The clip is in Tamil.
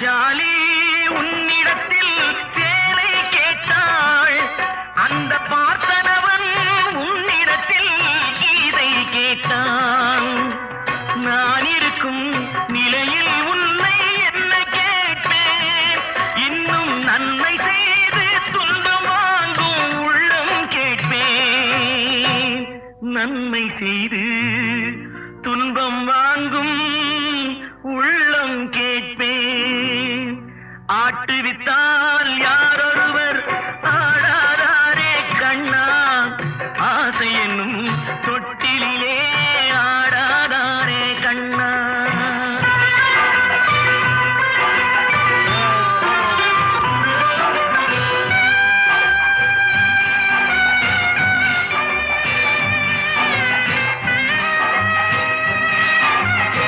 பாஞ்சாலி உன்னிடத்தில் சேலை கேட்டாள், அந்த பார்த்தனவன் உன்னிடத்தில் கீதை கேட்டான். நான் இருக்கும் நிலையில் உன்னை என்ன கேட்பேன், இன்னும் நன்மை செய்து துன்பம் வாங்கும் உள்ளம் கேட்பேன். நன்மை செய்து துன்பம் வாங்கும் உள்ளம் கேட்பேன். ஆட்டுவித்தால் யாரோ